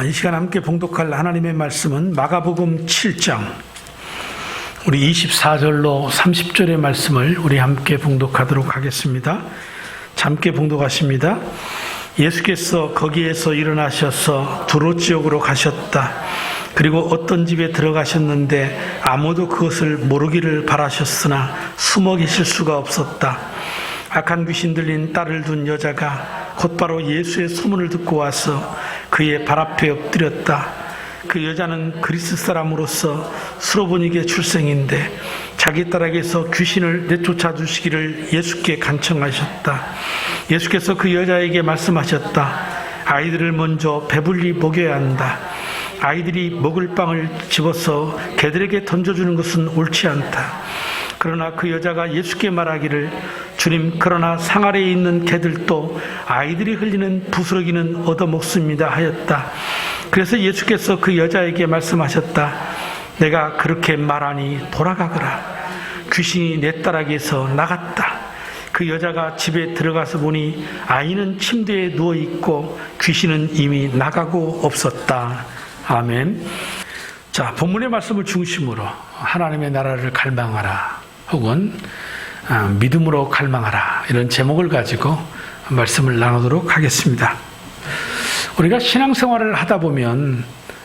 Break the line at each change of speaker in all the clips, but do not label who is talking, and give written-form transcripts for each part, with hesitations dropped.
이 시간 함께 봉독할 하나님의 말씀은 마가복음 7장 우리 24절로 30절의 말씀을 우리 함께 봉독하도록 하겠습니다. 함께 봉독하십니다. 예수께서 거기에서 일어나셔서 두로 지역으로 가셨다. 그리고 어떤 집에 들어가셨는데 아무도 그것을 모르기를 바라셨으나 숨어 계실 수가 없었다. 악한 귀신 들린 딸을 둔 여자가 곧바로 예수의 소문을 듣고 와서 그의 발 앞에 엎드렸다. 그 여자는 그리스 사람으로서 수로보니게 출생인데 자기 딸에게서 귀신을 내쫓아 주시기를 예수께 간청하셨다. 예수께서 그 여자에게 말씀하셨다. 아이들을 먼저 배불리 먹여야 한다. 아이들이 먹을 빵을 집어서 개들에게 던져주는 것은 옳지 않다. 그러나 그 여자가 예수께 말하기를 주님, 그러나 상 아래에 있는 개들도 아이들이 흘리는 부스러기는 얻어먹습니다 하였다. 그래서 예수께서 그 여자에게 말씀하셨다. 내가 그렇게 말하니 돌아가거라. 귀신이 내 딸에게서 나갔다. 그 여자가 집에 들어가서 보니 아이는 침대에 누워있고 귀신은 이미 나가고 없었다. 아멘. 자, 본문의 말씀을 중심으로 하나님의 나라를 갈망하라 혹은 믿음으로 갈망하라, 이런 제목을 가지고 말씀을 나누도록 하겠습니다. 우리가 신앙생활을 하다 보면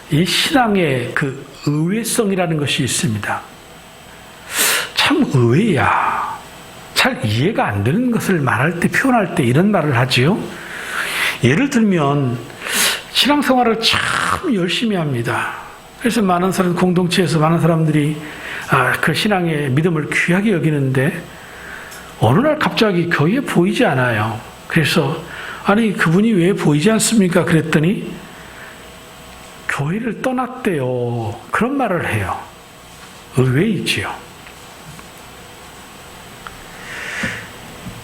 이 신앙의 그 의외성이라는 것이 있습니다. 참 의외야. 잘 이해가 안 되는 것을 말할 때, 표현할 때 이런 말을 하지요. 예를 들면 신앙생활을 참 열심히 합니다. 그래서 많은 사람, 공동체에서 많은 사람들이 그 신앙의 믿음을 귀하게 여기는데 어느 날 갑자기 교회에 보이지 않아요. 그래서 아니 그분이 왜 보이지 않습니까? 그랬더니 교회를 떠났대요. 그런 말을 해요. 의외이지요.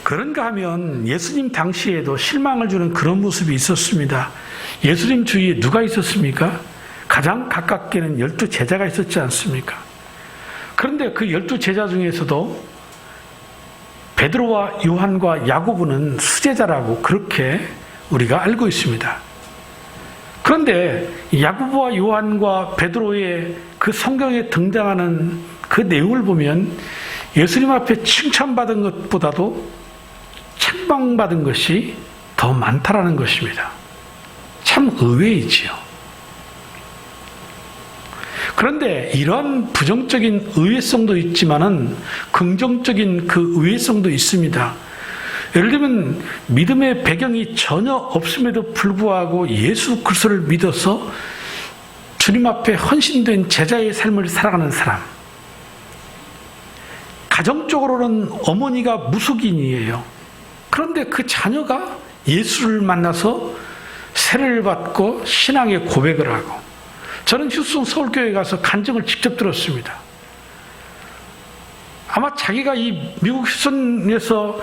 그런가 하면 예수님 당시에도 실망을 주는 그런 모습이 있었습니다. 예수님 주위에 누가 있었습니까? 가장 가깝게는 12 제자가 있었지 않습니까? 그런데 그 12 제자 중에서도 베드로와 요한과 야고보는 수제자라고 그렇게 우리가 알고 있습니다. 그런데 야고보와 요한과 베드로의 그 성경에 등장하는 그 내용을 보면 예수님 앞에 칭찬받은 것보다도 책망받은 것이 더 많다라는 것입니다. 참 의외이지요. 그런데 이런 부정적인 의외성도 있지만은 긍정적인 그 의외성도 있습니다. 예를 들면 믿음의 배경이 전혀 없음에도 불구하고 예수 그리스도를 믿어서 주님 앞에 헌신된 제자의 삶을 살아가는 사람. 가정적으로는 어머니가 무속인이에요. 그런데 그 자녀가 예수를 만나서 세례를 받고 신앙의 고백을 하고, 저는 휴스턴 서울교회에 가서 간증을 직접 들었습니다. 아마 자기가 이 미국 휴스턴에서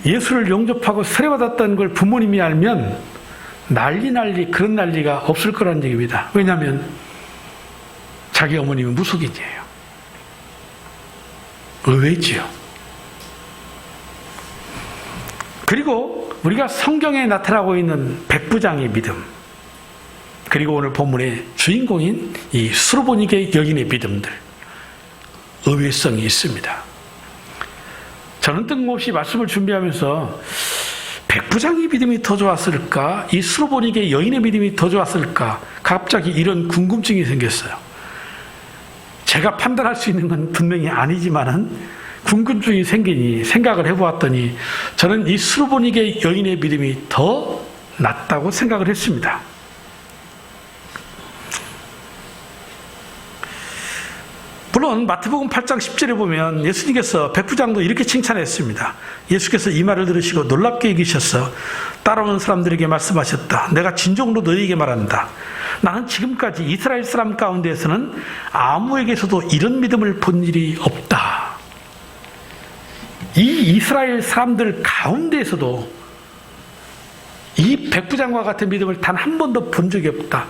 예수를 영접하고 세례받았다는 걸 부모님이 알면 그런 난리가 없을 거라는 얘기입니다. 왜냐하면 자기 어머님은 무속인이에요. 의외지요. 그리고 우리가 성경에 나타나고 있는 백부장의 믿음, 그리고 오늘 본문의 주인공인 이 수로보니게 여인의 믿음들, 의외성이 있습니다. 저는 뜬금없이 말씀을 준비하면서 백부장의 믿음이 더 좋았을까? 이 수로보니게 여인의 믿음이 더 좋았을까? 갑자기 이런 궁금증이 생겼어요. 제가 판단할 수 있는 건 분명히 아니지만은 궁금증이 생기니 생각을 해보았더니 저는 이 수로보니게 여인의 믿음이 더 낫다고 생각을 했습니다. 물론 마태복음 8장 10절에 보면 예수님께서 백부장도 이렇게 칭찬했습니다. 예수께서 이 말을 들으시고 놀랍게 여기셔서 따라오는 사람들에게 말씀하셨다. 내가 진정으로 너희에게 말한다. 나는 지금까지 이스라엘 사람 가운데에서는 아무에게서도 이런 믿음을 본 일이 없다. 이 이스라엘 사람들 가운데에서도 이 백부장과 같은 믿음을 단 한 번도 본 적이 없다.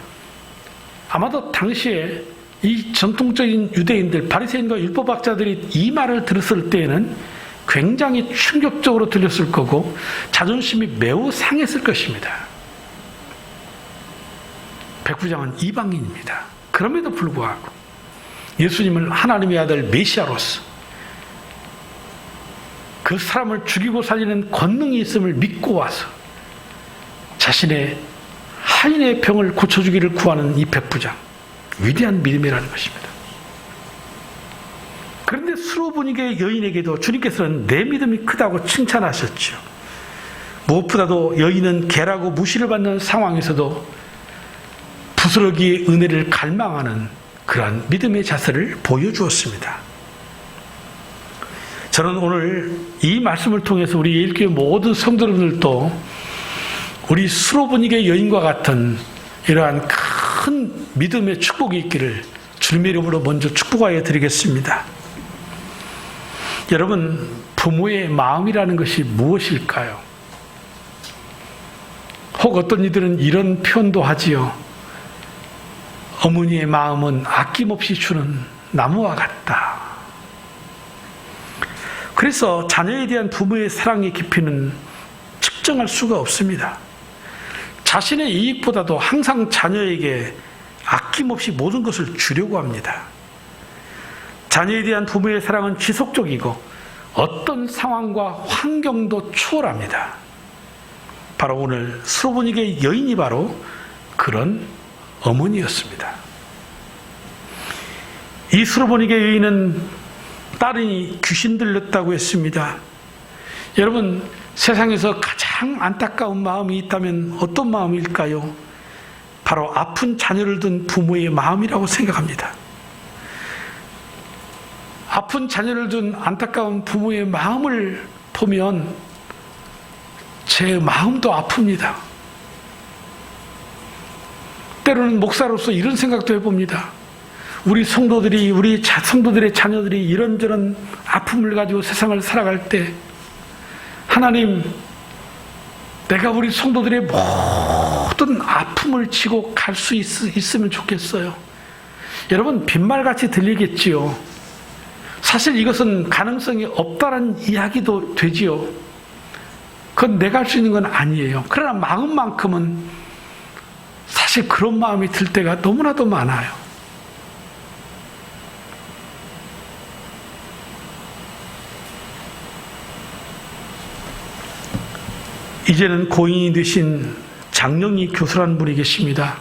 아마도 당시에 이 전통적인 유대인들, 바리새인과 율법학자들이 이 말을 들었을 때에는 굉장히 충격적으로 들렸을 거고 자존심이 매우 상했을 것입니다. 백부장은 이방인입니다. 그럼에도 불구하고 예수님을 하나님의 아들 메시아로서 그 사람을 죽이고 살리는 권능이 있음을 믿고 와서 자신의 하인의 병을 고쳐주기를 구하는 이 백부장, 위대한 믿음이라는 것입니다. 그런데 수로보니게 여인에게도 주님께서는 내 믿음이 크다고 칭찬하셨죠. 무엇보다도 여인은 개라고 무시를 받는 상황에서도 부스러기의 은혜를 갈망하는 그러한 믿음의 자세를 보여주었습니다. 저는 오늘 이 말씀을 통해서 우리 예일교회 모든 성도들도 우리 수로보니게 여인과 같은 이러한 큰 믿음의 축복이 있기를 주님의 이름으로 먼저 축복하여 드리겠습니다. 여러분, 부모의 마음이라는 것이 무엇일까요? 혹 어떤 이들은 이런 표현도 하지요. 어머니의 마음은 아낌없이 주는 나무와 같다. 그래서 자녀에 대한 부모의 사랑의 깊이는 측정할 수가 없습니다. 자신의 이익보다도 항상 자녀에게 아낌없이 모든 것을 주려고 합니다. 자녀에 대한 부모의 사랑은 지속적이고 어떤 상황과 환경도 초월합니다. 바로 오늘 수로보니게 여인이 바로 그런 어머니였습니다. 이 수로보니게 여인은 딸이 귀신 들렸다고 했습니다. 여러분, 세상에서 가장 안타까운 마음이 있다면 어떤 마음일까요? 바로 아픈 자녀를 둔 부모의 마음이라고 생각합니다. 아픈 자녀를 둔 안타까운 부모의 마음을 보면 제 마음도 아픕니다. 때로는 목사로서 이런 생각도 해봅니다. 우리 성도들의 자녀들이 이런저런 아픔을 가지고 세상을 살아갈 때 하나님, 내가 우리 성도들의 모든 아픔을 지고 갈 수 있으면 좋겠어요. 여러분, 빈말같이 들리겠지요. 사실 이것은 가능성이 없다는 이야기도 되지요. 그건 내가 할 수 있는 건 아니에요. 그러나 마음만큼은 사실 그런 마음이 들 때가 너무나도 많아요. 이제는 고인이 되신 장영희 교수라는 분이 계십니다.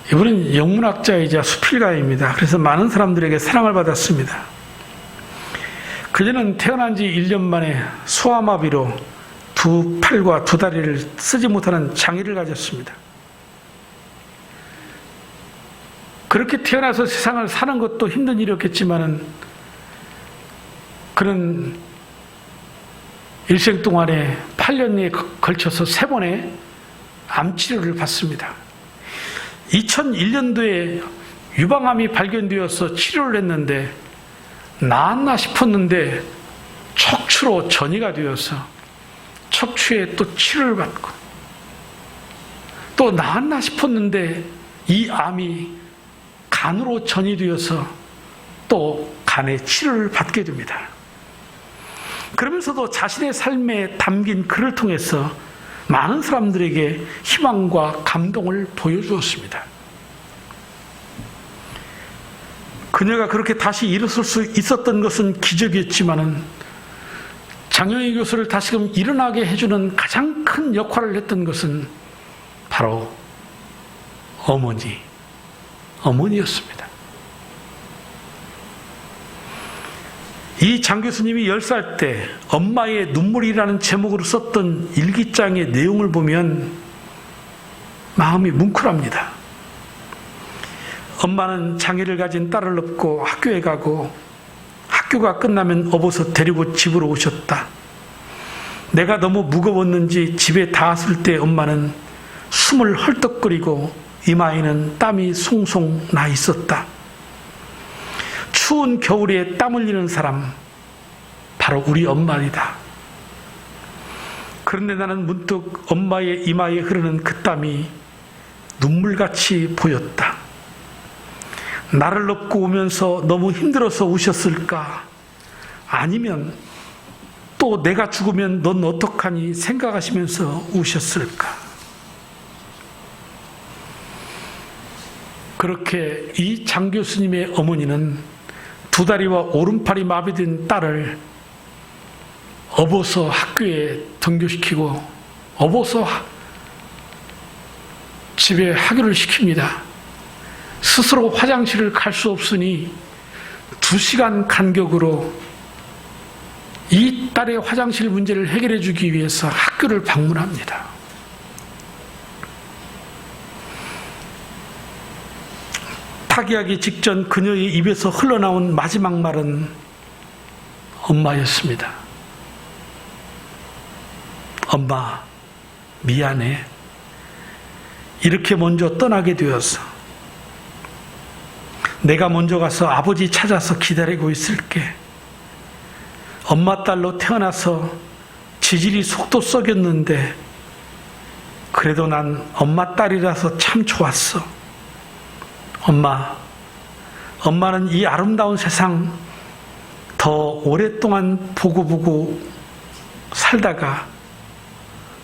이분은 영문학자이자 수필가입니다. 그래서 많은 사람들에게 사랑을 받았습니다. 그녀는 태어난 지 1년 만에 소아마비로 두 팔과 두 다리를 쓰지 못하는 장애를 가졌습니다. 그렇게 태어나서 세상을 사는 것도 힘든 일이었겠지만은 그는 일생 동안에 8년에 걸쳐서 3번의 암치료를 받습니다. 2001년도에 유방암이 발견되어서 치료를 했는데 나았나 싶었는데 척추로 전이가 되어서 척추에 또 치료를 받고 또 나았나 싶었는데 이 암이 간으로 전이되어서 또 간에 치료를 받게 됩니다. 그러면서도 자신의 삶에 담긴 글을 통해서 많은 사람들에게 희망과 감동을 보여주었습니다. 그녀가 그렇게 다시 일어설 수 있었던 것은 기적이었지만은 장영희 교수를 다시금 일어나게 해주는 가장 큰 역할을 했던 것은 바로 어머니였습니다. 이 장 교수님이 10살 때 엄마의 눈물이라는 제목으로 썼던 일기장의 내용을 보면 마음이 뭉클합니다. 엄마는 장애를 가진 딸을 업고 학교에 가고 학교가 끝나면 업어서 데리고 집으로 오셨다. 내가 너무 무거웠는지 집에 닿았을 때 엄마는 숨을 헐떡거리고 이마에는 땀이 송송 나 있었다. 추운 겨울에 땀 흘리는 사람, 바로 우리 엄마이다. 그런데 나는 문득 엄마의 이마에 흐르는 그 땀이 눈물같이 보였다. 나를 업고 오면서 너무 힘들어서 우셨을까? 아니면 또 내가 죽으면 넌 어떡하니 생각하시면서 우셨을까? 그렇게 이 장 교수님의 어머니는 두 다리와 오른팔이 마비된 딸을 업어서 학교에 등교시키고 업어서 집에 하교를 시킵니다. 스스로 화장실을 갈 수 없으니 2시간 간격으로 이 딸의 화장실 문제를 해결해 주기 위해서 학교를 방문합니다. 타기하기 직전 그녀의 입에서 흘러나온 마지막 말은 엄마였습니다. 엄마, 미안해. 이렇게 먼저 떠나게 되어서 내가 먼저 가서 아버지 찾아서 기다리고 있을게. 엄마 딸로 태어나서 지질이 속도 썩였는데 그래도 난 엄마 딸이라서 참 좋았어. 엄마는 이 아름다운 세상 더 오랫동안 보고 살다가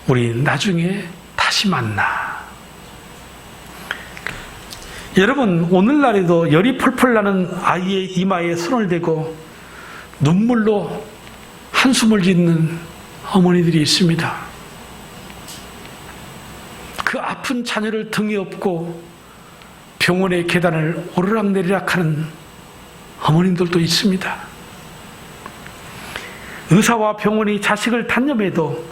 우리 나중에 다시 만나. 여러분, 오늘날에도 열이 펄펄 나는 아이의 이마에 손을 대고 눈물로 한숨을 짓는 어머니들이 있습니다. 그 아픈 자녀를 등에 업고 병원의 계단을 오르락내리락하는 어머님들도 있습니다. 의사와 병원이 자식을 단념해도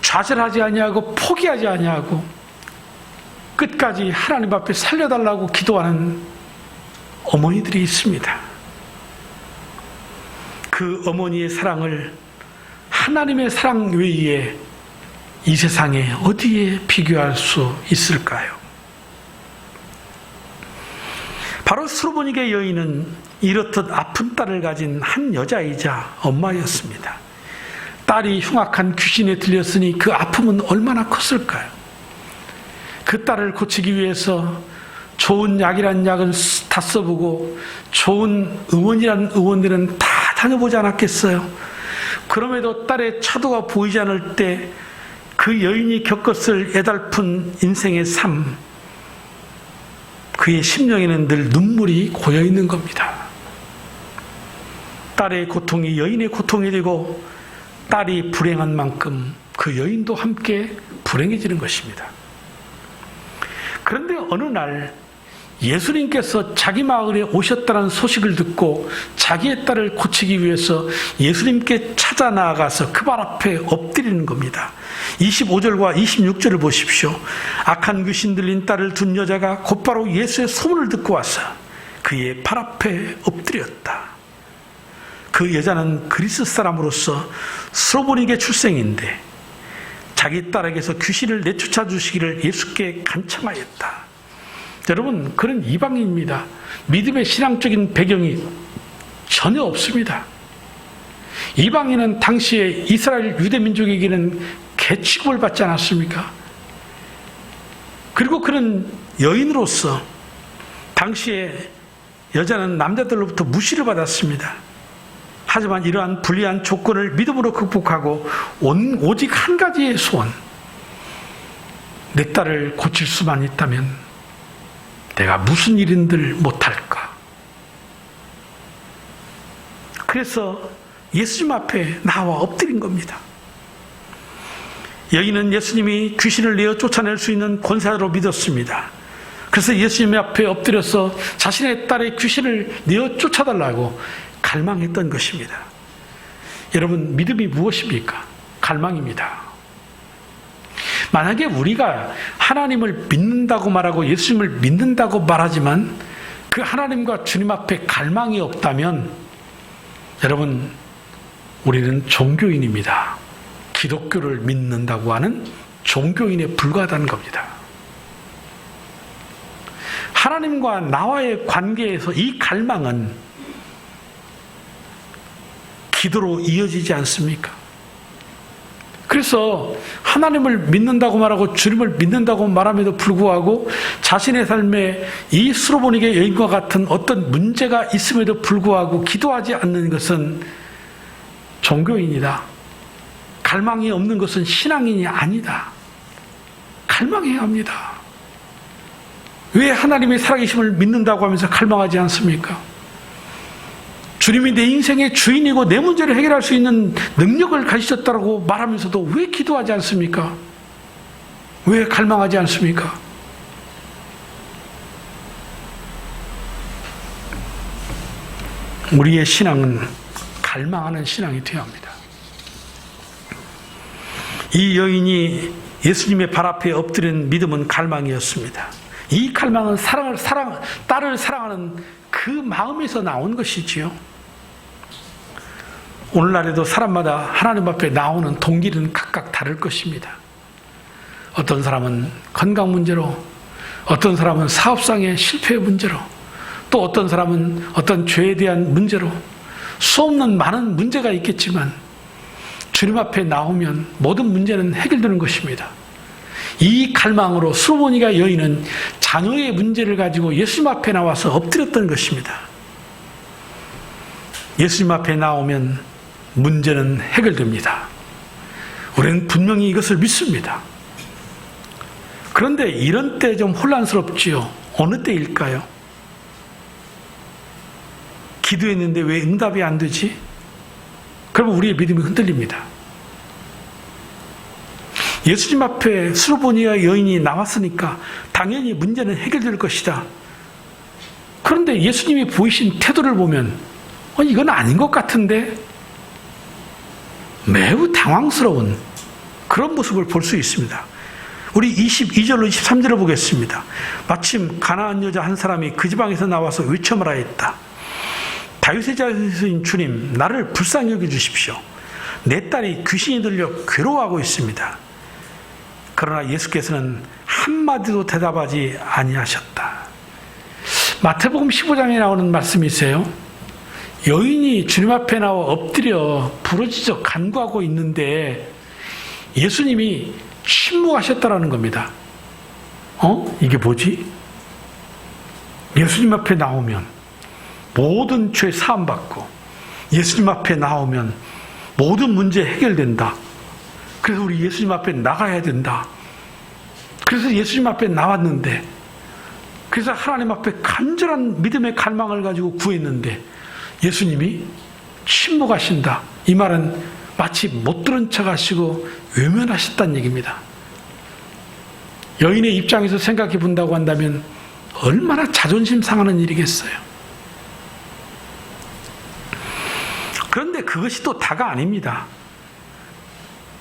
좌절하지 아니하고 포기하지 아니하고 끝까지 하나님 앞에 살려달라고 기도하는 어머니들이 있습니다. 그 어머니의 사랑을 하나님의 사랑 외에 이 세상에 어디에 비교할 수 있을까요? 바로 수르보니게 여인은 이렇듯 아픈 딸을 가진 한 여자이자 엄마였습니다. 딸이 흉악한 귀신에 들렸으니 그 아픔은 얼마나 컸을까요? 그 딸을 고치기 위해서 좋은 약이란 약은 다 써보고 좋은 의원이란 의원들은 다 다녀보지 않았겠어요? 그럼에도 딸의 차도가 보이지 않을 때 그 여인이 겪었을 애달픈 인생의 삶, 그의 심령에는 늘 눈물이 고여있는 겁니다. 딸의 고통이 여인의 고통이 되고 딸이 불행한 만큼 그 여인도 함께 불행해지는 것입니다. 그런데 어느 날 예수님께서 자기 마을에 오셨다는 소식을 듣고 자기의 딸을 고치기 위해서 예수님께 찾아 나아가서 그 발 앞에 엎드리는 겁니다. 25절과 26절을 보십시오. 악한 귀신 들린 딸을 둔 여자가 곧바로 예수의 소문을 듣고 와서 그의 발 앞에 엎드렸다. 그 여자는 그리스 사람으로서 수르보니게 출생인데 자기 딸에게서 귀신을 내쫓아 주시기를 예수께 간청하였다. 여러분, 그는 이방인입니다. 믿음의 신앙적인 배경이 전혀 없습니다. 이방인은 당시에 이스라엘 유대민족에게는 개 취급을 받지 않았습니까? 그리고 그는 여인으로서 당시에 여자는 남자들로부터 무시를 받았습니다. 하지만 이러한 불리한 조건을 믿음으로 극복하고 오직 한 가지의 소원, 내 딸을 고칠 수만 있다면 내가 무슨 일인들 못할까? 그래서 예수님 앞에 나와 엎드린 겁니다. 여인은 예수님이 귀신을 내어 쫓아낼 수 있는 권세로 믿었습니다. 그래서 예수님 앞에 엎드려서 자신의 딸의 귀신을 내어 쫓아달라고 갈망했던 것입니다. 여러분, 믿음이 무엇입니까? 갈망입니다. 만약에 우리가 하나님을 믿는다고 말하고 예수님을 믿는다고 말하지만 그 하나님과 주님 앞에 갈망이 없다면 여러분, 우리는 종교인입니다. 기독교를 믿는다고 하는 종교인에 불과하다는 겁니다. 하나님과 나와의 관계에서 이 갈망은 기도로 이어지지 않습니까? 그래서 하나님을 믿는다고 말하고 주님을 믿는다고 말함에도 불구하고 자신의 삶에 이 수르보니게 여인과 같은 어떤 문제가 있음에도 불구하고 기도하지 않는 것은 종교인이다. 갈망이 없는 것은 신앙인이 아니다. 갈망해야 합니다. 왜 하나님의 살아계심을 믿는다고 하면서 갈망하지 않습니까? 주님이 내 인생의 주인이고 내 문제를 해결할 수 있는 능력을 가지셨다고 말하면서도 왜 기도하지 않습니까? 왜 갈망하지 않습니까? 우리의 신앙은 갈망하는 신앙이 되어야 합니다. 이 여인이 예수님의 발 앞에 엎드린 믿음은 갈망이었습니다. 이 갈망은 딸을 사랑하는 그 마음에서 나온 것이지요. 오늘날에도 사람마다 하나님 앞에 나오는 동기는 각각 다를 것입니다. 어떤 사람은 건강 문제로, 어떤 사람은 사업상의 실패 문제로, 또 어떤 사람은 어떤 죄에 대한 문제로 수없는 많은 문제가 있겠지만 주님 앞에 나오면 모든 문제는 해결되는 것입니다. 이 갈망으로 솔로몬이가 여인은 자녀의 문제를 가지고 예수님 앞에 나와서 엎드렸던 것입니다. 예수님 앞에 나오면 문제는 해결됩니다. 우리는 분명히 이것을 믿습니다. 그런데 이런 때 좀 혼란스럽지요. 어느 때일까요? 기도했는데 왜 응답이 안 되지? 그러면 우리의 믿음이 흔들립니다. 예수님 앞에 수르보니아 여인이 나왔으니까 당연히 문제는 해결될 것이다. 그런데 예수님이 보이신 태도를 보면 이건 아닌 것 같은데 매우 당황스러운 그런 모습을 볼 수 있습니다. 우리 22절로 23절을 보겠습니다. 마침 가나안 여자 한 사람이 그 지방에서 나와서 외쳐 말하였다. 다윗의 자손인 주님, 나를 불쌍히 여겨주십시오. 내 딸이 귀신이 들려 괴로워하고 있습니다. 그러나 예수께서는 한마디도 대답하지 아니하셨다. 마태복음 15장에 나오는 말씀이세요. 여인이 주님 앞에 나와 엎드려 부르짖어 간구하고 있는데 예수님이 침묵하셨다라는 겁니다. 이게 뭐지? 예수님 앞에 나오면 모든 죄 사함받고 예수님 앞에 나오면 모든 문제 해결된다. 그래서 우리 예수님 앞에 나가야 된다. 그래서 예수님 앞에 나왔는데, 그래서 하나님 앞에 간절한 믿음의 갈망을 가지고 구했는데 예수님이 침묵하신다. 이 말은 마치 못 들은 척 하시고 외면하셨다는 얘기입니다. 여인의 입장에서 생각해 본다고 한다면 얼마나 자존심 상하는 일이겠어요. 그런데 그것이 또 다가 아닙니다.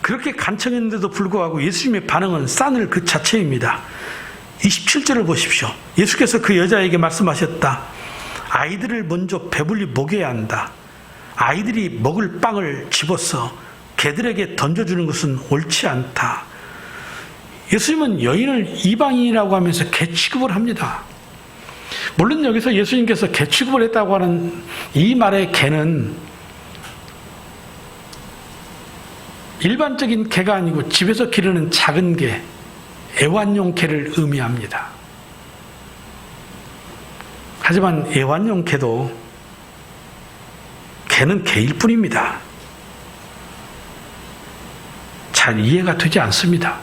그렇게 간청했는데도 불구하고 예수님의 반응은 싸늘 그 자체입니다. 27절을 보십시오. 예수께서 그 여자에게 말씀하셨다. 아이들을 먼저 배불리 먹여야 한다. 아이들이 먹을 빵을 집어서 개들에게 던져주는 것은 옳지 않다. 예수님은 여인을 이방인이라고 하면서 개 취급을 합니다. 물론 여기서 예수님께서 개 취급을 했다고 하는 이 말의 개는 일반적인 개가 아니고 집에서 기르는 작은 개, 애완용 개를 의미합니다. 하지만 애완용 개도 개는 개일 뿐입니다. 잘 이해가 되지 않습니다.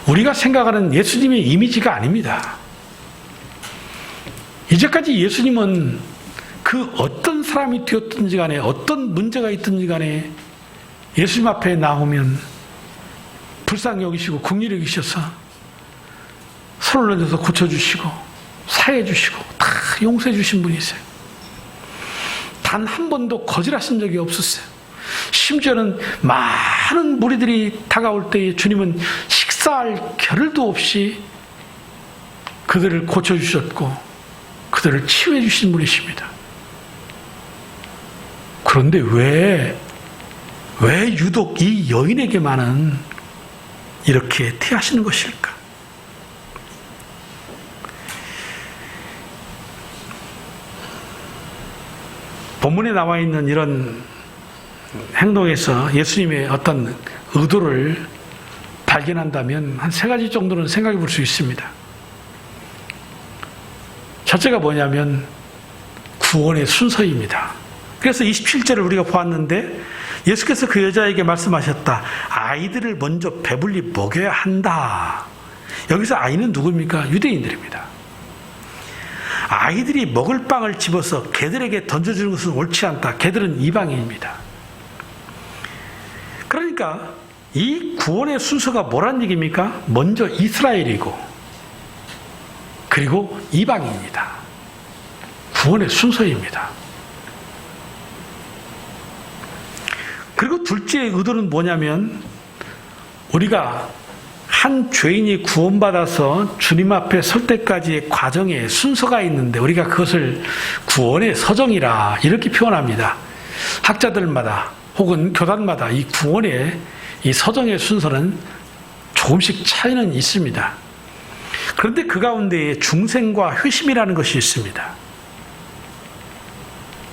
우리가 생각하는 예수님의 이미지가 아닙니다. 이제까지 예수님은 그 어떤 사람이 되었든지 간에 어떤 문제가 있든지 간에 예수님 앞에 나오면 불쌍히 여기시고 긍휼히 여기셔서 손을 얹어서 고쳐주시고 사해 주시고 다 용서해 주신 분이세요. 단 한 번도 거절하신 적이 없었어요. 심지어는 많은 무리들이 다가올 때에 주님은 식사할 겨를도 없이 그들을 고쳐주셨고 그들을 치유해 주신 분이십니다. 그런데 왜 유독 이 여인에게만은 이렇게 태하시는 것일까? 본문에 나와 있는 이런 행동에서 예수님의 어떤 의도를 발견한다면 한 3가지 정도는 생각해 볼 수 있습니다. 첫째가 뭐냐면 구원의 순서입니다. 그래서 27절을 우리가 보았는데 예수께서 그 여자에게 말씀하셨다. 아이들을 먼저 배불리 먹여야 한다. 여기서 아이는 누구입니까? 유대인들입니다. 아이들이 먹을 빵을 집어서 개들에게 던져주는 것은 옳지 않다. 개들은 이방인입니다. 그러니까 이 구원의 순서가 뭐란 얘기입니까? 먼저 이스라엘이고 그리고 이방인입니다. 구원의 순서입니다. 그리고 둘째 의도는 뭐냐면 우리가 한 죄인이 구원받아서 주님 앞에 설 때까지의 과정에 순서가 있는데 우리가 그것을 구원의 서정이라 이렇게 표현합니다. 학자들마다 혹은 교단마다 이 구원의 이 서정의 순서는 조금씩 차이는 있습니다. 그런데 그 가운데에 중생과 회심이라는 것이 있습니다.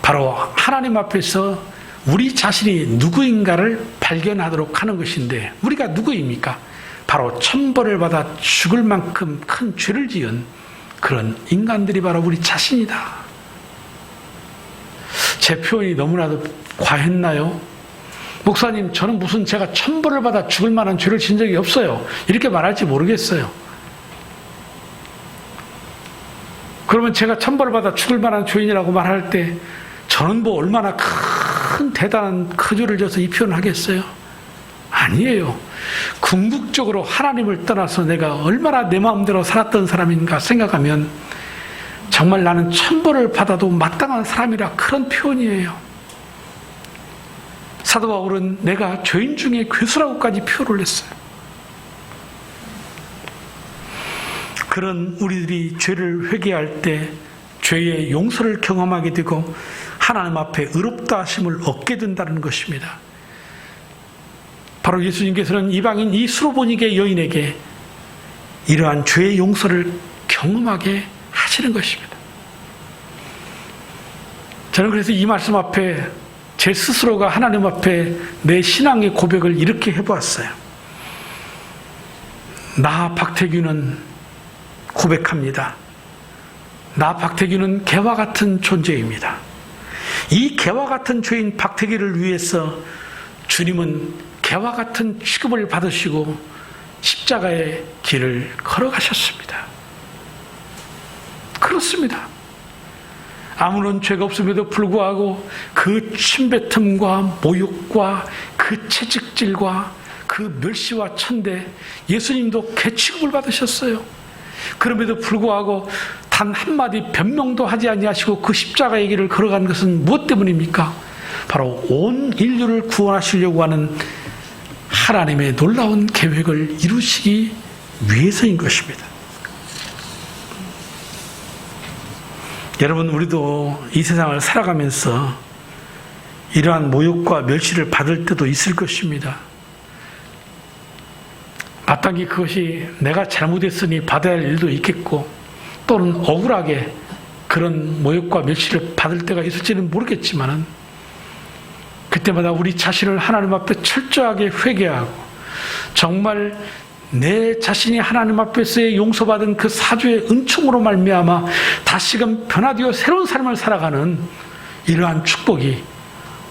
바로 하나님 앞에서 우리 자신이 누구인가를 발견하도록 하는 것인데 우리가 누구입니까? 바로 천벌을 받아 죽을 만큼 큰 죄를 지은 그런 인간들이 바로 우리 자신이다. 제 표현이 너무나도 과했나요? 목사님, 저는 무슨 제가 천벌을 받아 죽을 만한 죄를 지은 적이 없어요. 이렇게 말할지 모르겠어요. 그러면 제가 천벌을 받아 죽을 만한 죄인이라고 말할 때 저는 뭐 얼마나 큰 대단한 그 죄를 져서 이 표현을 하겠어요? 아니에요. 궁극적으로 하나님을 떠나서 내가 얼마나 내 마음대로 살았던 사람인가 생각하면 정말 나는 천벌을 받아도 마땅한 사람이라 그런 표현이에요. 사도 바울은 내가 죄인 중에 괴수라고까지 표현을 했어요. 그런 우리들이 죄를 회개할 때 죄의 용서를 경험하게 되고 하나님 앞에 의롭다 하심을 얻게 된다는 것입니다. 바로 예수님께서는 이방인 이 수로보니게 여인에게 이러한 죄의 용서를 경험하게 하시는 것입니다. 저는 그래서 이 말씀 앞에 제 스스로가 하나님 앞에 내 신앙의 고백을 이렇게 해보았어요. 나 박태규는 고백합니다. 나 박태규는 개와 같은 존재입니다. 이 개와 같은 죄인 박태규를 위해서 주님은 개와 같은 취급을 받으시고 십자가의 길을 걸어가셨습니다. 그렇습니다. 아무런 죄가 없음에도 불구하고 그 침뱉음과 모욕과 그 채찍질과 그 멸시와 천대, 예수님도 개 취급을 받으셨어요. 그럼에도 불구하고 단 한마디 변명도 하지 아니하시고 그 십자가의 길을 걸어간 것은 무엇 때문입니까? 바로 온 인류를 구원하시려고 하는 하나님의 놀라운 계획을 이루시기 위해서인 것입니다. 여러분, 우리도 이 세상을 살아가면서 이러한 모욕과 멸시를 받을 때도 있을 것입니다. 마땅히 그것이 내가 잘못했으니 받아야 할 일도 있겠고 또는 억울하게 그런 모욕과 멸시를 받을 때가 있을지는 모르겠지만 그때마다 우리 자신을 하나님 앞에 철저하게 회개하고 정말 내 자신이 하나님 앞에서의 용서받은 그 사주의 은총으로 말미암아 다시금 변화되어 새로운 삶을 살아가는 이러한 축복이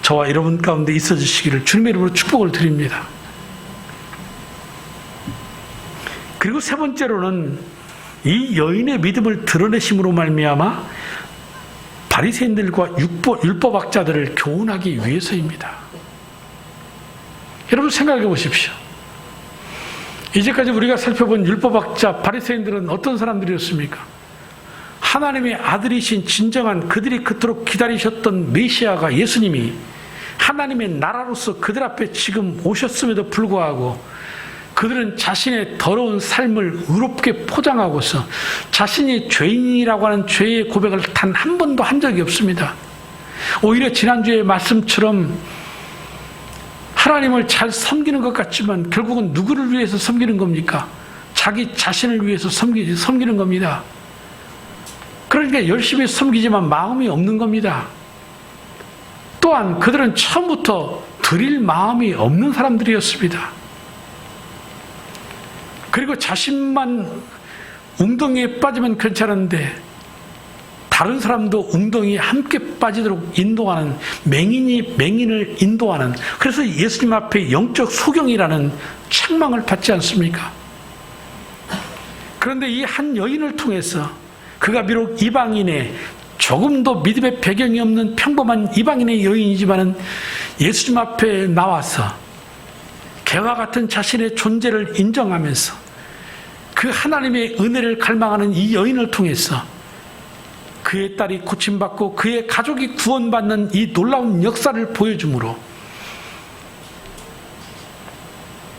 저와 여러분 가운데 있어 주시기를 주님의 이름으로 축복을 드립니다. 그리고 세 번째로는 이 여인의 믿음을 드러내심으로 말미암아 바리새인들과 율법학자들을 교훈하기 위해서입니다. 여러분 생각해 보십시오. 이제까지 우리가 살펴본 율법학자 바리새인들은 어떤 사람들이었습니까? 하나님의 아들이신 진정한 그들이 그토록 기다리셨던 메시아가 예수님이 하나님의 나라로서 그들 앞에 지금 오셨음에도 불구하고 그들은 자신의 더러운 삶을 의롭게 포장하고서 자신이 죄인이라고 하는 죄의 고백을 단 한 번도 한 적이 없습니다. 오히려 지난주의 말씀처럼 하나님을 잘 섬기는 것 같지만 결국은 누구를 위해서 섬기는 겁니까? 자기 자신을 위해서 섬기는 겁니다. 그러니까 열심히 섬기지만 마음이 없는 겁니다. 또한 그들은 처음부터 드릴 마음이 없는 사람들이었습니다. 그리고 자신만 웅덩이에 빠지면 괜찮은데 다른 사람도 웅덩이에 함께 빠지도록 인도하는 맹인이 맹인을 인도하는, 그래서 예수님 앞에 영적 소경이라는 책망을 받지 않습니까? 그런데 이 한 여인을 통해서 그가 비록 이방인의 조금도 믿음의 배경이 없는 평범한 이방인의 여인이지만은 예수님 앞에 나와서 개와 같은 자신의 존재를 인정하면서 그 하나님의 은혜를 갈망하는 이 여인을 통해서 그의 딸이 고침받고 그의 가족이 구원받는 이 놀라운 역사를 보여주므로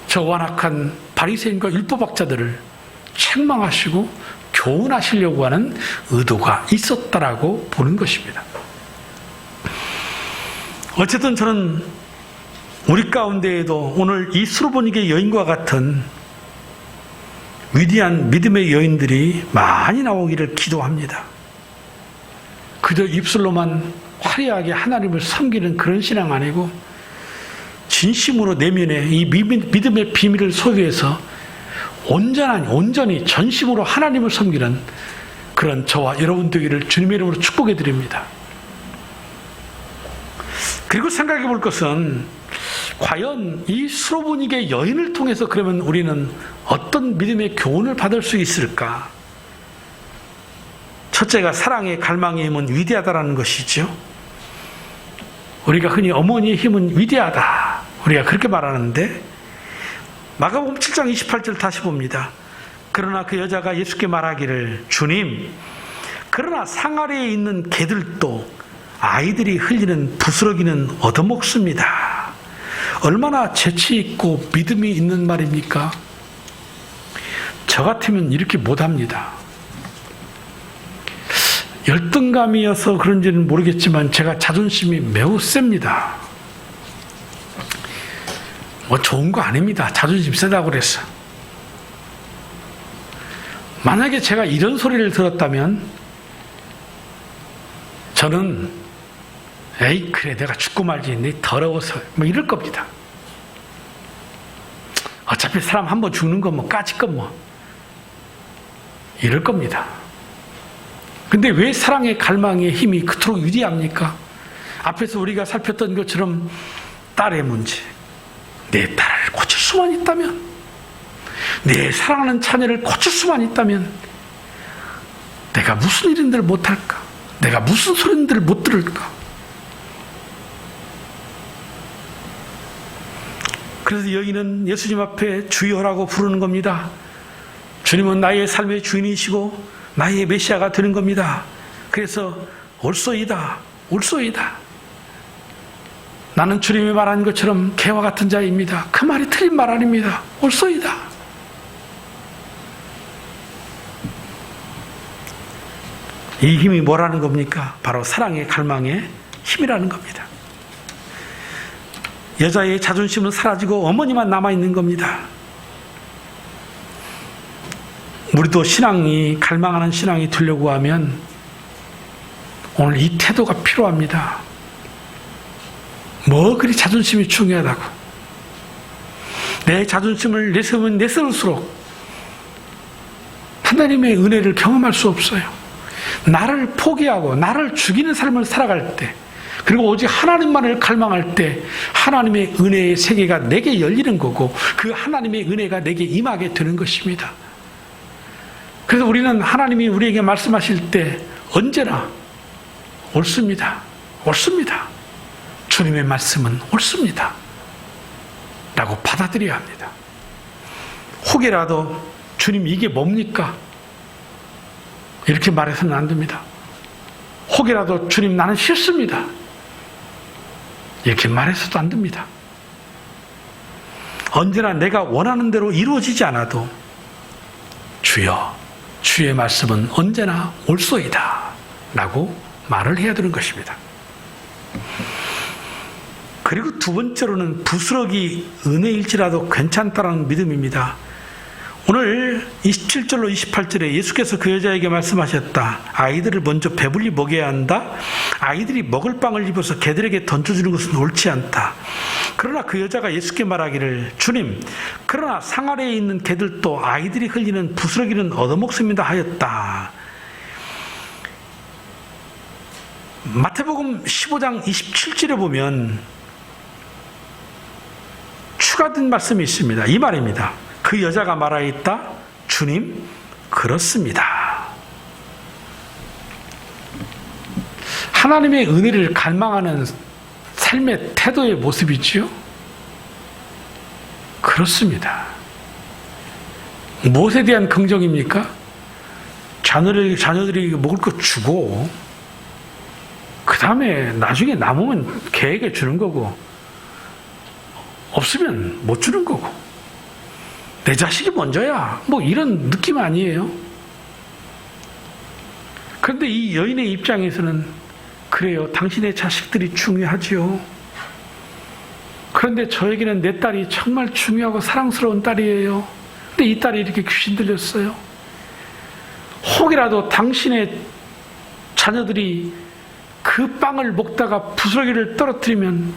저 완악한 바리새인과 율법학자들을 책망하시고 교훈하시려고 하는 의도가 있었다라고 보는 것입니다. 어쨌든 저는 우리 가운데에도 오늘 이 수르보니게 여인과 같은 위대한 믿음의 여인들이 많이 나오기를 기도합니다. 그저 입술로만 화려하게 하나님을 섬기는 그런 신앙 아니고 진심으로 내면에 이 믿음의 비밀을 소유해서 온전히 전심으로 하나님을 섬기는 그런 저와 여러분 되기를 주님의 이름으로 축복해 드립니다. 그리고 생각해 볼 것은 과연 이 수르보니게 여인을 통해서 그러면 우리는 어떤 믿음의 교훈을 받을 수 있을까? 첫째가 사랑의 갈망의 힘은 위대하다라는 것이죠. 우리가 흔히 어머니의 힘은 위대하다, 우리가 그렇게 말하는데 마가복음 7장 28절 다시 봅니다. 그러나 그 여자가 예수께 말하기를 주님, 그러나 상 아래에 있는 개들도 아이들이 흘리는 부스러기는 얻어먹습니다. 얼마나 재치 있고 믿음이 있는 말입니까? 저 같으면 이렇게 못합니다. 열등감이어서 그런지는 모르겠지만 제가 자존심이 매우 셉니다. 뭐 좋은 거 아닙니다. 자존심 세다고 그래서. 만약에 제가 이런 소리를 들었다면 저는 에이 그래 내가 죽고 말지 내 더러워서 뭐 이럴 겁니다. 어차피 사람 한 번 죽는 건 뭐 까짓 건 뭐 이럴 겁니다. 근데 왜 사랑의 갈망의 힘이 그토록 위대합니까? 앞에서 우리가 살폈던 것처럼 딸의 문제, 내 딸을 고칠 수만 있다면, 내 사랑하는 자녀를 고칠 수만 있다면 내가 무슨 일인들 못할까? 내가 무슨 소리인들 못 들을까? 그래서 여인은 예수님 앞에 주여라고 부르는 겁니다. 주님은 나의 삶의 주인이시고 나의 메시아가 되는 겁니다. 그래서 올소이다, 올소이다. 나는 주님이 말한 것처럼 개와 같은 자입니다. 그 말이 틀린 말 아닙니다. 올소이다. 이 힘이 뭐라는 겁니까? 바로 사랑의 갈망의 힘이라는 겁니다. 여자의 자존심은 사라지고 어머니만 남아있는 겁니다. 우리도 신앙이, 갈망하는 신앙이 되려고 하면 오늘 이 태도가 필요합니다. 뭐 그리 자존심이 중요하다고. 내 자존심을 내세우면 내세울수록 하나님의 은혜를 경험할 수 없어요. 나를 포기하고 나를 죽이는 삶을 살아갈 때, 그리고 오직 하나님만을 갈망할 때 하나님의 은혜의 세계가 내게 열리는 거고 그 하나님의 은혜가 내게 임하게 되는 것입니다. 그래서 우리는 하나님이 우리에게 말씀하실 때 언제나 옳습니다. 옳습니다. 주님의 말씀은 옳습니다. 라고 받아들여야 합니다. 혹여라도 주님 이게 뭡니까? 이렇게 말해서는 안 됩니다. 혹여라도 주님 나는 싫습니다. 이렇게 말해서도 안 됩니다. 언제나 내가 원하는 대로 이루어지지 않아도 주여, 주의 말씀은 언제나 옳소이다 라고 말을 해야 되는 것입니다. 그리고 두 번째로는 부스러기 은혜일지라도 괜찮다라는 믿음입니다. 오늘 27절로 28절에 예수께서 그 여자에게 말씀하셨다. 아이들을 먼저 배불리 먹여야 한다. 아이들이 먹을 빵을 입어서 개들에게 던져주는 것은 옳지 않다. 그러나 그 여자가 예수께 말하기를 주님, 그러나 상 아래에 있는 개들도 아이들이 흘리는 부스러기는 얻어먹습니다 하였다. 마태복음 15장 27절에 보면 추가된 말씀이 있습니다. 이 말입니다. 그 여자가 말하였다. 주님, 그렇습니다. 하나님의 은혜를 갈망하는 삶의 태도의 모습이지요? 그렇습니다. 무엇에 대한 긍정입니까? 자녀들이 먹을 거 주고, 그 다음에 나중에 남으면 걔에게 주는 거고, 없으면 못 주는 거고, 내 자식이 먼저야. 뭐 이런 느낌 아니에요? 그런데 이 여인의 입장에서는 그래요. 당신의 자식들이 중요하지요. 그런데 저에게는 내 딸이 정말 중요하고 사랑스러운 딸이에요. 근데 이 딸이 이렇게 귀신 들렸어요. 혹이라도 당신의 자녀들이 그 빵을 먹다가 부스러기를 떨어뜨리면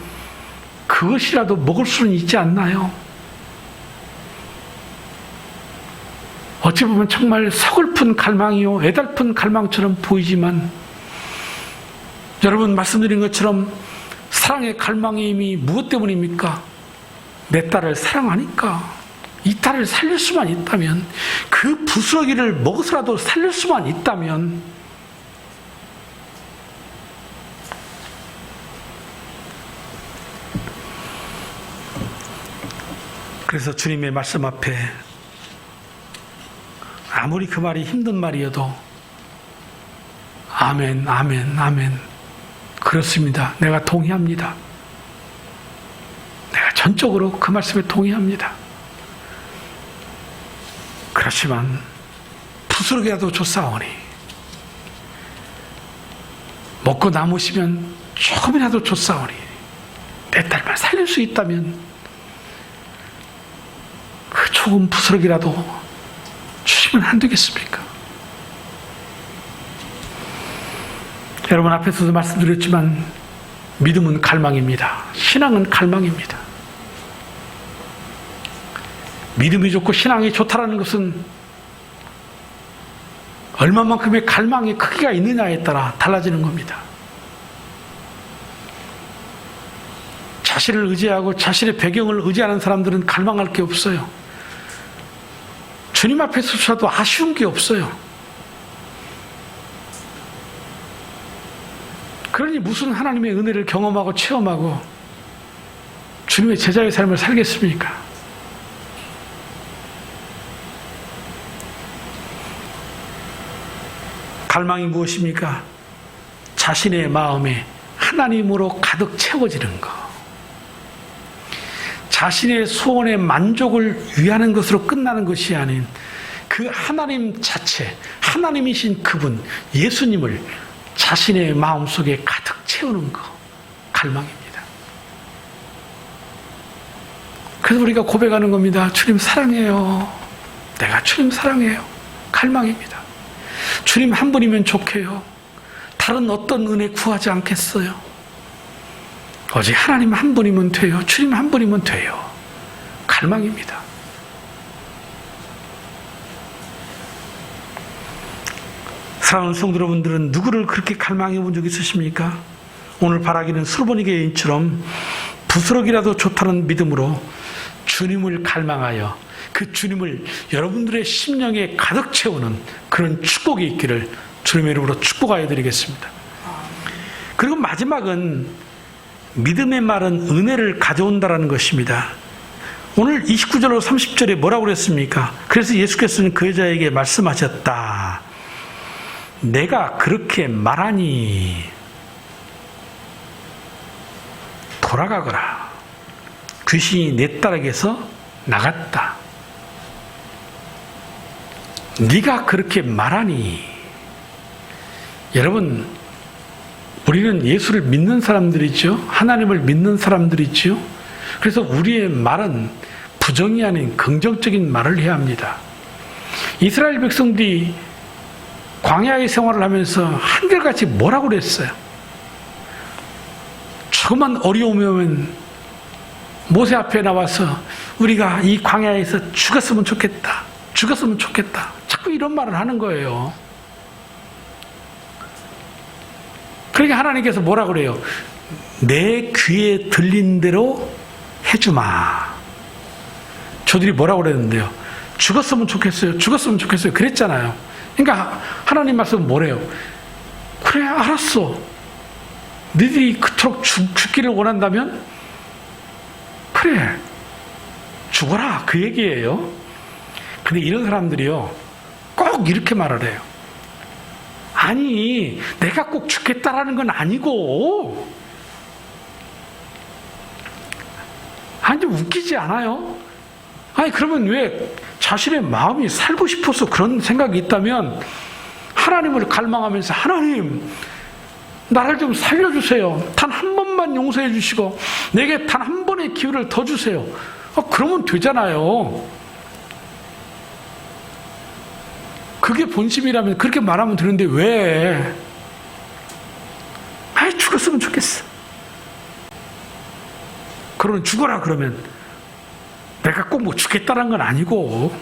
그것이라도 먹을 수는 있지 않나요? 어찌 보면 정말 서글픈 갈망이요, 애달픈 갈망처럼 보이지만, 여러분 말씀드린 것처럼 사랑의 갈망의 힘이 무엇 때문입니까? 내 딸을 사랑하니까. 이 딸을 살릴 수만 있다면, 그 부스러기를 먹어서라도 살릴 수만 있다면, 그래서 주님의 말씀 앞에 아무리 그 말이 힘든 말이어도 아멘, 아멘, 아멘. 그렇습니다. 내가 동의합니다. 내가 전적으로 그 말씀에 동의합니다. 그렇지만 부스러기라도 줬사오니 먹고 남으시면 조금이라도 줬사오니 내 딸만 살릴 수 있다면 그 조금 부스러기라도 주시면 안 되겠습니까? 여러분 앞에서도 말씀드렸지만 믿음은 갈망입니다. 신앙은 갈망입니다. 믿음이 좋고 신앙이 좋다라는 것은 얼마만큼의 갈망의 크기가 있느냐에 따라 달라지는 겁니다. 자신을 의지하고 자신의 배경을 의지하는 사람들은 갈망할 게 없어요. 주님 앞에서조차도 아쉬운 게 없어요. 그러니 무슨 하나님의 은혜를 경험하고 체험하고 주님의 제자의 삶을 살겠습니까? 갈망이 무엇입니까? 자신의 마음에 하나님으로 가득 채워지는 것. 자신의 소원의 만족을 위하는 것으로 끝나는 것이 아닌 그 하나님 자체, 하나님이신 그분, 예수님을 자신의 마음속에 가득 채우는 것, 갈망입니다. 그래서 우리가 고백하는 겁니다. 주님 사랑해요. 내가 주님 사랑해요. 갈망입니다. 주님 한 분이면 좋게요. 다른 어떤 은혜 구하지 않겠어요. 오직 하나님 한 분이면 돼요. 주님 한 분이면 돼요. 갈망입니다. 사랑하는 성도 여러분들은 누구를 그렇게 갈망해 본 적 있으십니까? 오늘 바라기는 수르보니게 여인처럼 부스러기라도 좋다는 믿음으로 주님을 갈망하여 그 주님을 여러분들의 심령에 가득 채우는 그런 축복이 있기를 주님의 이름으로 축복하여 드리겠습니다. 그리고 마지막은 믿음의 말은 은혜를 가져온다라는 것입니다. 오늘 29절로 30절에 뭐라고 그랬습니까? 그래서 예수께서는 그 여자에게 말씀하셨다. 내가 그렇게 말하니 돌아가거라. 귀신이 내 딸에게서 나갔다. 네가 그렇게 말하니. 여러분, 우리는 예수를 믿는 사람들이죠. 하나님을 믿는 사람들이죠. 그래서 우리의 말은 부정이 아닌 긍정적인 말을 해야 합니다. 이스라엘 백성들이 광야의 생활을 하면서 한결같이 뭐라고 그랬어요? 조금만 어려움이 오면 모세 앞에 나와서 우리가 이 광야에서 죽었으면 좋겠다. 죽었으면 좋겠다. 자꾸 이런 말을 하는 거예요. 그러니까 하나님께서 뭐라 그래요? 내 귀에 들린 대로 해주마. 저들이 뭐라고 그랬는데요? 죽었으면 좋겠어요. 죽었으면 좋겠어요. 그랬잖아요. 그러니까 하나님 말씀은 뭐래요? 그래, 알았어. 너희들이 그토록 죽기를 원한다면 그래, 죽어라. 그 얘기예요. 근데 이런 사람들이요, 꼭 이렇게 말을 해요. 아니, 내가 꼭 죽겠다라는 건 아니고. 아니, 웃기지 않아요? 아니, 그러면 왜 자신의 마음이 살고 싶어서 그런 생각이 있다면 하나님을 갈망하면서, 하나님, 나를 좀 살려주세요. 단 한 번만 용서해 주시고 내게 단 한 번의 기회를 더 주세요. 그러면 되잖아요. 그게 본심이라면 그렇게 말하면 되는데 왜? 아이, 죽었으면 좋겠어. 그러면 죽어라. 그러면 내가 꼭 뭐 죽겠다는 건 아니고.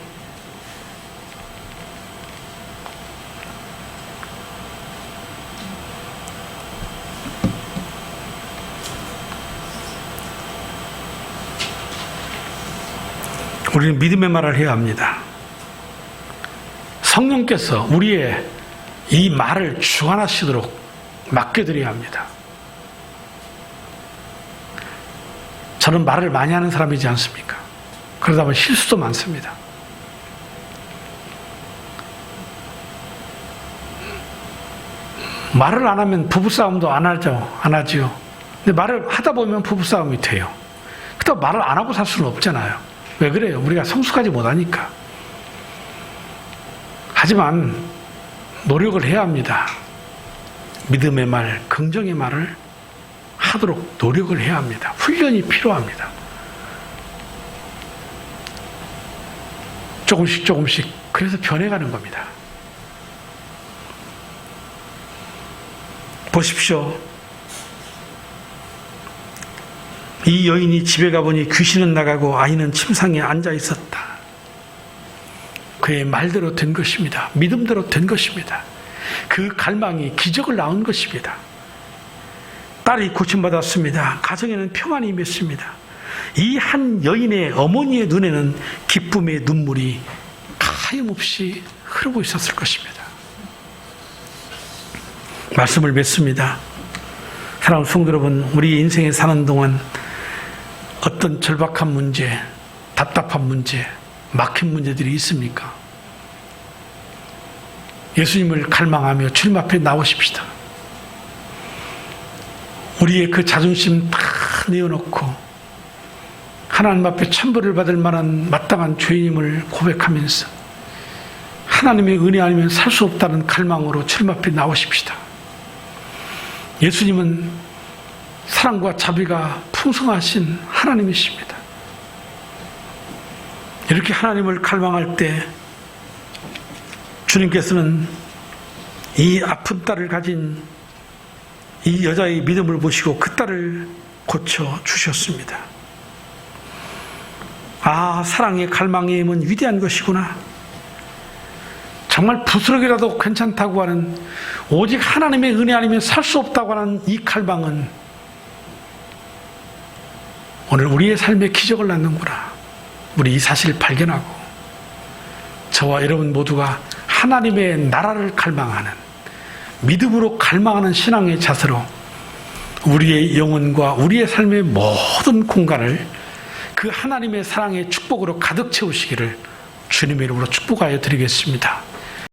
우리는 믿음의 말을 해야 합니다. 성령께서 우리의 이 말을 주관하시도록 맡겨드려야 합니다. 저는 말을 많이 하는 사람이지 않습니까? 그러다 보면 실수도 많습니다. 말을 안 하면 부부싸움도 안 하지요. 근데 말을 하다 보면 부부싸움이 돼요. 그렇다고 말을 안 하고 살 수는 없잖아요. 왜 그래요? 우리가 성숙하지 못하니까. 하지만 노력을 해야 합니다. 믿음의 말, 긍정의 말을 하도록 노력을 해야 합니다. 훈련이 필요합니다. 조금씩 그래서 변해가는 겁니다. 보십시오. 이 여인이 집에 가보니 귀신은 나가고 아이는 침상에 앉아 있었다. 그의 말대로 된 것입니다. 믿음대로 된 것입니다. 그 갈망이 기적을 낳은 것입니다. 딸이 고침받았습니다. 가정에는 평안이 임했습니다. 이 한 여인의 어머니의 눈에는 기쁨의 눈물이 가염없이 흐르고 있었을 것입니다. 말씀을 맺습니다. 사랑하는 성도 여러분, 우리 인생에 사는 동안 어떤 절박한 문제, 답답한 문제, 막힌 문제들이 있습니까? 예수님을 갈망하며 주님 앞에 나오십시다. 우리의 그 자존심 다 내어놓고 하나님 앞에 천벌을 받을 만한 마땅한 죄인임을 고백하면서 하나님의 은혜 아니면 살 수 없다는 갈망으로 주님 앞에 나오십시다. 예수님은 사랑과 자비가 풍성하신 하나님이십니다. 이렇게 하나님을 갈망할 때 주님께서는 이 아픈 딸을 가진 이 여자의 믿음을 보시고 그 딸을 고쳐 주셨습니다. 아, 사랑의 갈망의 힘은 위대한 것이구나. 정말 부스러기라도 괜찮다고 하는, 오직 하나님의 은혜 아니면 살 수 없다고 하는 이 갈망은 오늘 우리의 삶에 기적을 낳는구나. 우리 이 사실을 발견하고 저와 여러분 모두가 하나님의 나라를 갈망하는, 믿음으로 갈망하는 신앙의 자세로 우리의 영혼과 우리의 삶의 모든 공간을 그 하나님의 사랑의 축복으로 가득 채우시기를 주님의 이름으로 축복하여 드리겠습니다.